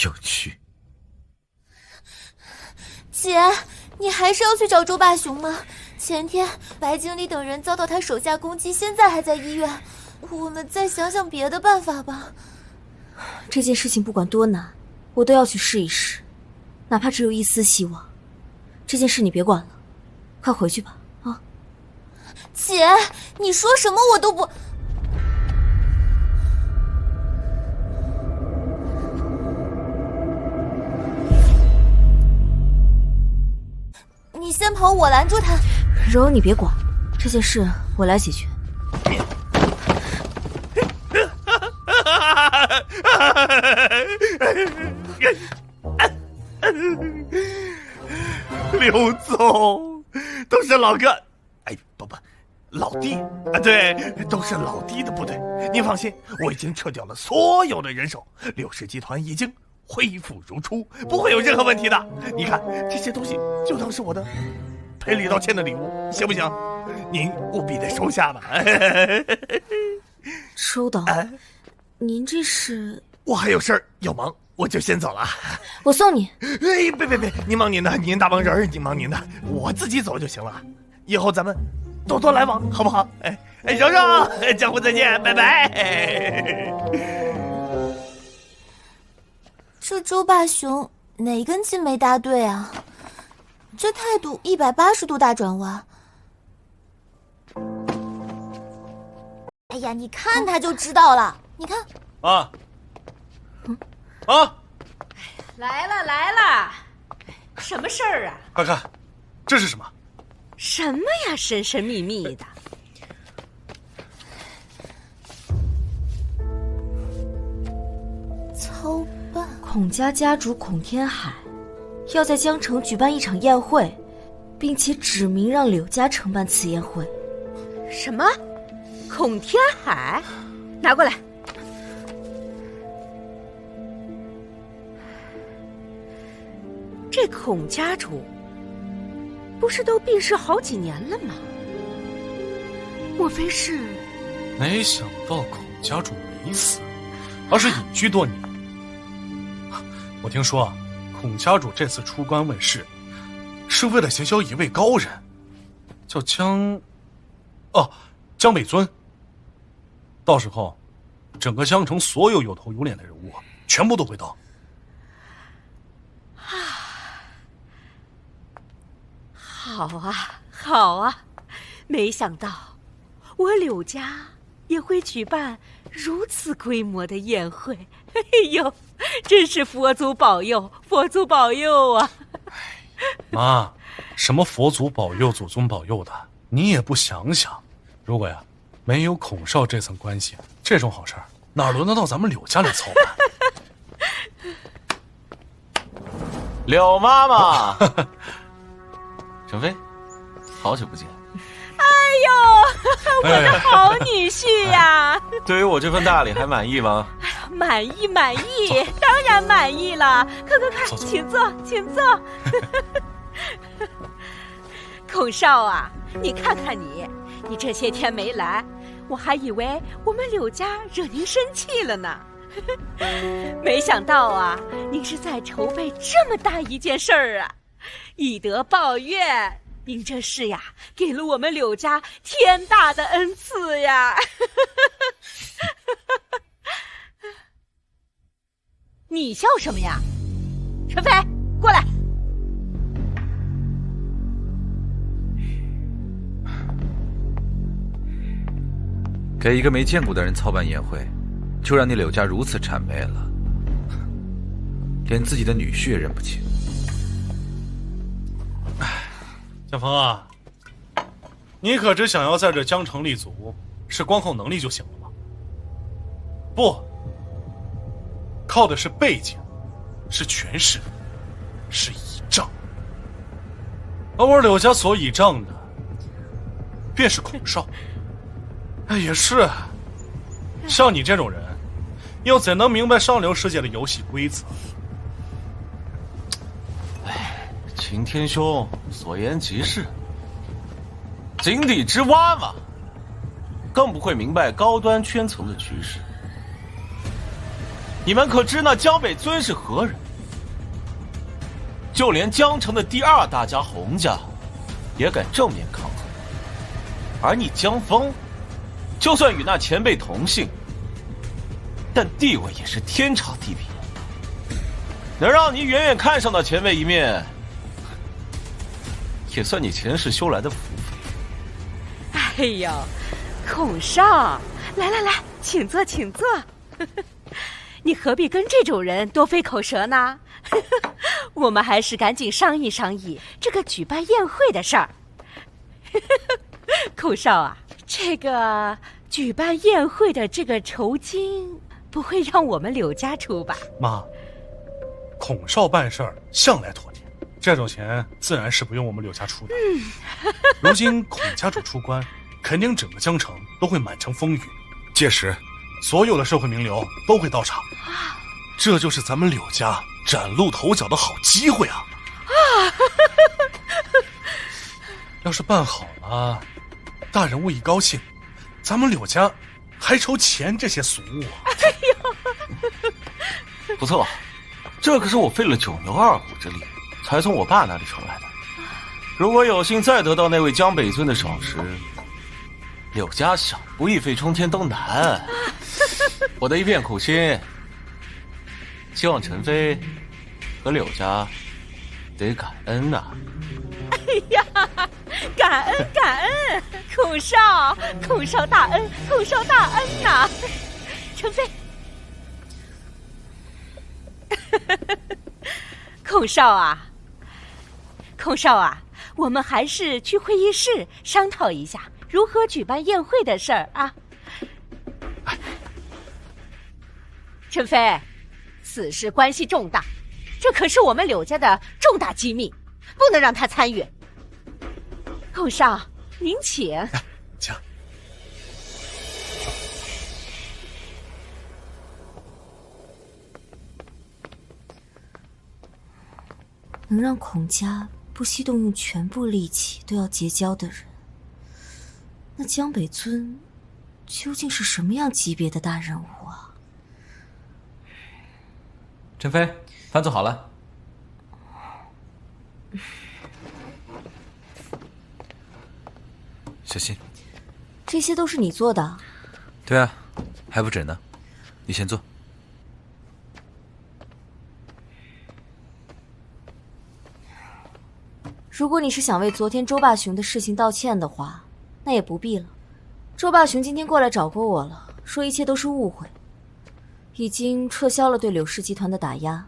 有趣。姐，你还是要去找周霸雄吗？前天白经理等人遭到他手下攻击，现在还在医院。我们再想想别的办法吧。这件事情不管多难，我都要去试一试，哪怕只有一丝希望。这件事你别管了，快回去吧。啊，姐，你说什么我都不。你先跑，我拦住他。柔，你别管，这件事我来解决。刘总，都是老哥，哎，不，老弟啊，对，都是老弟的部队。您放心，我已经撤掉了所有的人手，柳氏集团已经恢复如初，不会有任何问题的。你看这些东西，就当是我的赔礼道歉的礼物，行不行？您务必得收下吧。周董，您这是？我还有事儿要忙，我就先走了。我送你。哎，别，您忙您的，您大忙人，您忙您的，我自己走就行了。以后咱们多多来往，好不好？柔柔，江湖再见，拜拜。这周霸雄哪根筋没搭对啊？这态度180度大转弯。哎呀，你看他就知道了。你看，来了，什么事儿啊？快看，这是什么？什么呀，神神秘秘的。操办，孔家家主孔天海要在江城举办一场宴会，并且指明让柳家承办此宴会。什么？孔天海？拿过来。这孔家主不是都病逝好几年了吗？莫非是？没想到孔家主没死，而是隐居多年。我听说孔家主这次出关问世，是为了结交一位高人，叫江北尊。到时候，整个江城所有有头有脸的人物，全部都会到。好啊，没想到我柳家也会举办如此规模的宴会。哎呦，真是佛祖保佑，佛祖保佑啊！妈，什么佛祖保佑、祖宗保佑的，你也不想想，如果没有孔少这层关系，这种好事儿哪轮得到咱们柳家来操办？柳妈妈，程飞，好久不见。我的好女婿呀！对于我这份大礼还满意吗？满意，当然满意了。快，请坐。孔少啊，你看看你这些天没来，我还以为我们柳家惹您生气了呢。没想到啊，您是在筹备这么大一件事儿啊！以德报怨，您这是呀，给了我们柳家天大的恩赐呀！你笑什么呀？陈飞，过来。给一个没见过的人操办宴会，就让你柳家如此谄媚了，连自己的女婿也认不清。江峰啊，你可只想要在这江城立足，是光靠能力就行了吗？不，靠的是背景，是权势，是倚仗。而我柳家所倚仗的，便是孔少。也是，像你这种人，又怎能明白上流世界的游戏规则？擎天兄所言极是，井底之蛙嘛，更不会明白高端圈层的趋势。你们可知那江北尊是何人？就连江城的第2大家洪家，也敢正面抗衡。而你江峰，就算与那前辈同姓，但地位也是天差地别。能让你远远看上那前辈一面，也算你前世修来的福分。哎呦，孔少，来，请坐。你何必跟这种人多费口舌呢？我们还是赶紧商议这个举办宴会的事儿。孔少啊，这个举办宴会的这个酬金不会让我们柳家出吧？妈，孔少办事儿向来妥帖，这种钱自然是不用我们柳家出的。如今孔家主出关，肯定整个江城都会满城风雨，届时所有的社会名流都会到场，这就是咱们柳家崭露头角的好机会啊！要是办好了，大人物一高兴，咱们柳家还愁钱这些俗物啊！哎呦，不错，这可是我费了9牛2虎之力才从我爸那里筹来的。如果有幸再得到那位江北尊的赏识，柳家想不一飞冲天都难。我的一片苦心，希望陈飞和柳家得感恩呐。哎呀，感恩感恩，孔少大恩，孔少大恩呐！陈飞，孔少啊，我们还是去会议室商讨一下如何举办宴会的事儿啊。陈飞，此事关系重大，这可是我们柳家的重大机密，不能让他参与。孔少，您请。请。能让孔家不惜动用全部力气都要结交的人，那江北尊究竟是什么样级别的大人物啊？陈飞，饭做好了。小心。这些都是你做的？对啊，还不止呢。你先坐。如果你是想为昨天周霸雄的事情道歉的话，那也不必了。周霸雄今天过来找过我了，说一切都是误会，已经撤销了对柳氏集团的打压，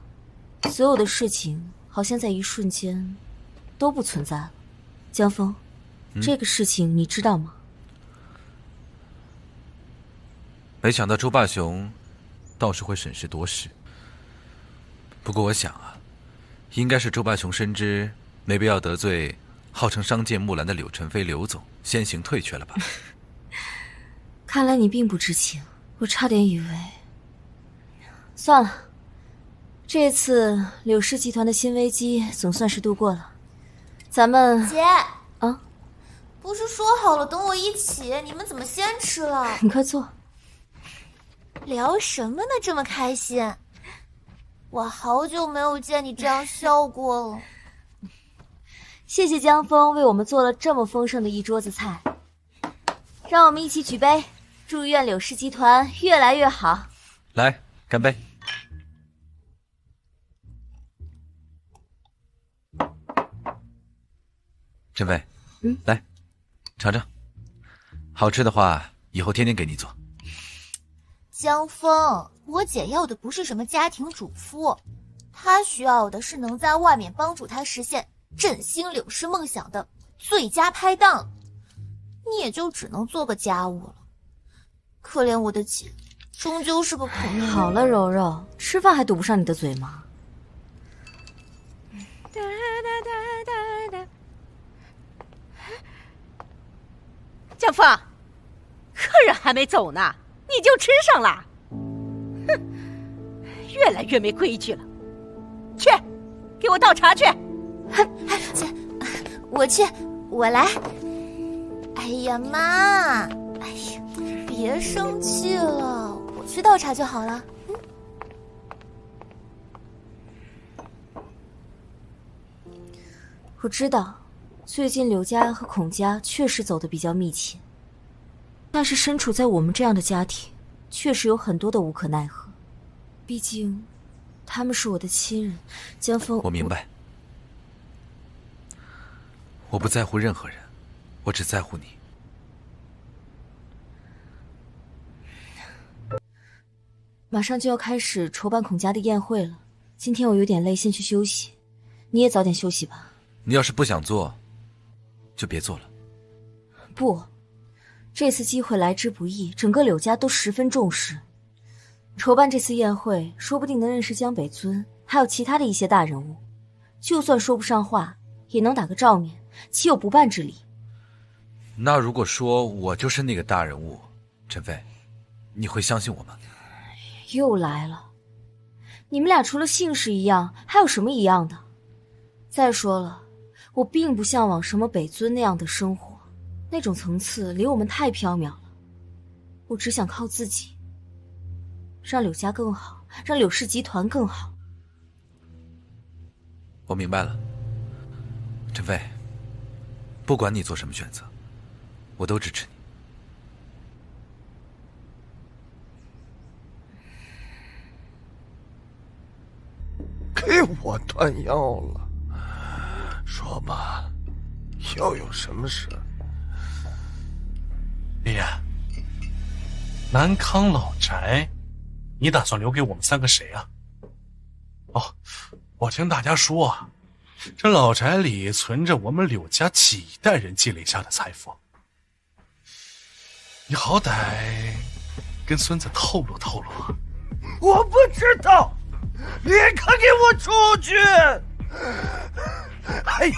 所有的事情好像在一瞬间都不存在了。江峰，这个事情你知道吗？没想到周霸雄倒是会审时度势。不过我想啊，应该是周霸雄深知没必要得罪号称商界木兰的柳晨飞柳总，先行退却了吧。看来你并不知情，我差点以为。算了，这次柳氏集团的新危机总算是度过了。咱们姐啊，不是说好了等我一起，你们怎么先吃了？你快坐。聊什么呢？这么开心，我好久没有见你这样笑过了。谢谢江峰为我们做了这么丰盛的一桌子菜，让我们一起举杯，祝愿柳氏集团越来越好。来，干杯！陈飞，来，尝尝，好吃的话，以后天天给你做。江峰，我姐要的不是什么家庭主妇，她需要的是能在外面帮助她实现振兴柳氏梦想的最佳拍档。你也就只能做个家务了。可怜我的姐，终究是个苦命人。好了，柔柔，吃饭还堵不上你的嘴吗？江峰，客人还没走呢，你就吃上了，哼，越来越没规矩了。去，给我倒茶去。姐，我去，我来。哎呀妈，哎呀，别生气了，我去倒茶就好了。我知道，最近柳家和孔家确实走得比较密切，但是身处在我们这样的家庭，确实有很多的无可奈何。毕竟，他们是我的亲人。江峰，我明白。我不在乎任何人，我只在乎你。马上就要开始筹办孔家的宴会了，今天我有点累，先去休息。你也早点休息吧。你要是不想做，就别做了。不，这次机会来之不易，整个柳家都十分重视。筹办这次宴会，说不定能认识江北尊，还有其他的一些大人物。就算说不上话，也能打个照面，岂有不办之理？那如果说我就是那个大人物，陈飞，你会相信我吗？又来了。你们俩除了姓氏一样，还有什么一样的？再说了，我并不向往什么北尊那样的生活，那种层次离我们太缥缈了。我只想靠自己，让柳家更好，让柳氏集团更好。我明白了，陈飞，不管你做什么选择，我都支持你。给我断药了，说吧，又有什么事？爷爷，南康老宅，你打算留给我们3个谁啊？哦，我听大家说啊，这老宅里存着我们柳家几代人积累下的财富，你好歹跟孙子透露透露啊！我不知道，立刻给我出去！还有，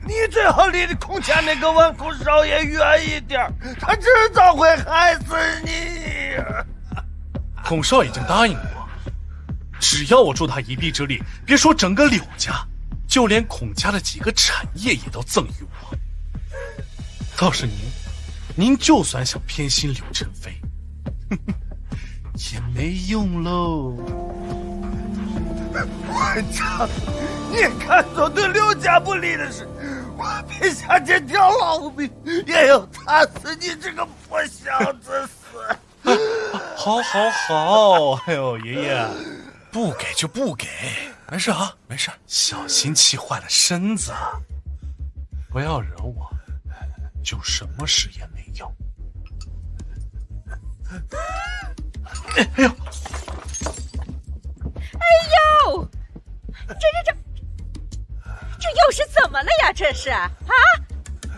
你最好离孔家那个纨绔少爷远一点，他迟早会害死你。孔少已经答应我，只要我助他一臂之力，别说整个柳家，就连孔家的几个产业也都赠予我。倒是您就算想偏心柳晨飞，也没用喽。我操！你看总对柳家不利的事，我比下这条老命也要打死你这个破小子死！好，哎呦，爷爷，不给就不给，没事啊，没事，小心气坏了身子，不要惹我，就什么事也没有。哎呦！哎呦，这又是怎么了呀？这是啊！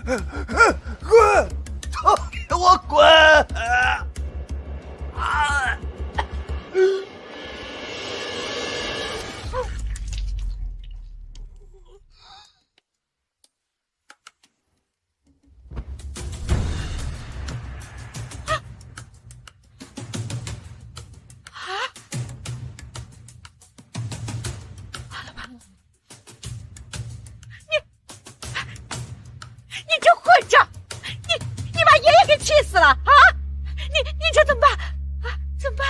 滚！都给我滚！你这混账！你把爷爷给气死了啊！你这怎么办啊？怎么办？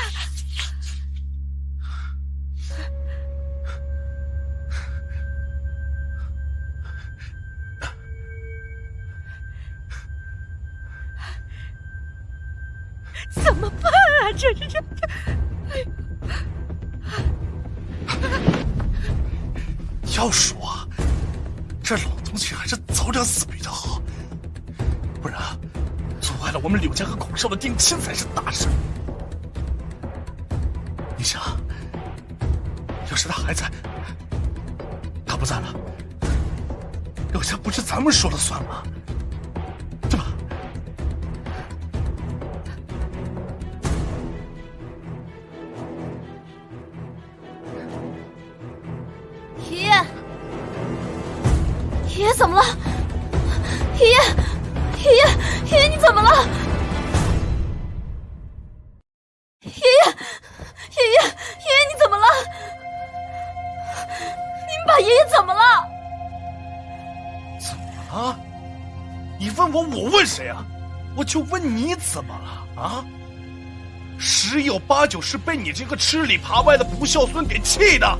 怎么办啊？这！要说这老东西还是早点死比较好，不然阻碍了我们柳家和孔少的定亲才是大事。你想，要是他还在，他不在了，柳家不是咱们说了算吗？对吧？爷爷，爷爷怎么了？爷爷，你怎么了？爷爷，你怎么了？你们把爷爷怎么了？怎么了？你问我，我问谁啊？我就问你怎么了啊？十有八九是被你这个吃里扒外的不孝孙给气的。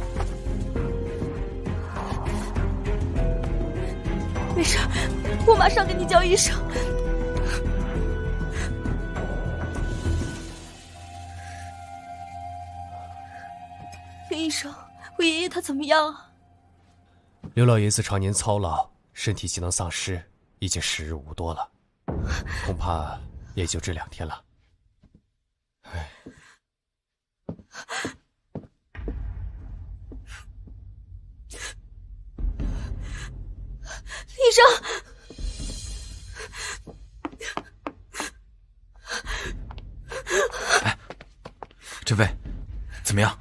没事，我马上给你叫医生。林医生，我爷爷他怎么样啊？刘老爷子常年操劳，身体机能丧失，已经时日无多了，恐怕也就这2天了。唉。医生，哎，陈飞，怎么样？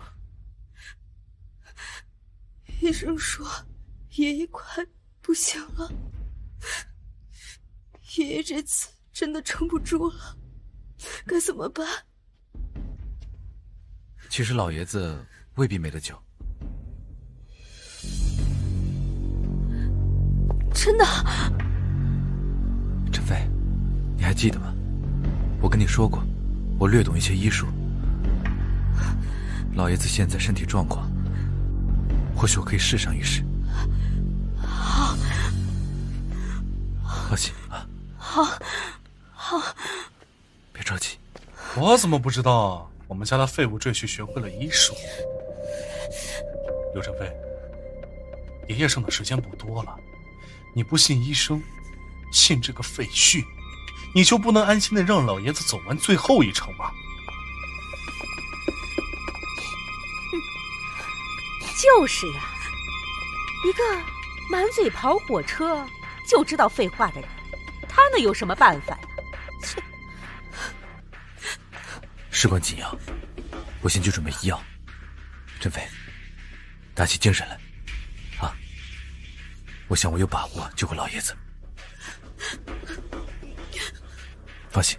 医生说爷爷快不行了，爷爷这次真的撑不住了，该怎么办？其实老爷子未必没得救。真的？陈飞，你还记得吗？我跟你说过，我略懂一些医术。老爷子现在身体状况，或许我可以试上一试。好，放心啊。好，别着急。我怎么不知道我们家的废物赘婿学会了医术？刘正飞，爷爷剩的时间不多了，你不信医生，信这个废墟，你就不能安心的让老爷子走完最后一程吗？就是呀，一个满嘴跑火车就知道废话的人，他能有什么办法呀？切！事关紧要，我先去准备医药。振飞，打起精神来，啊！我想我有把握救回老爷子。放心。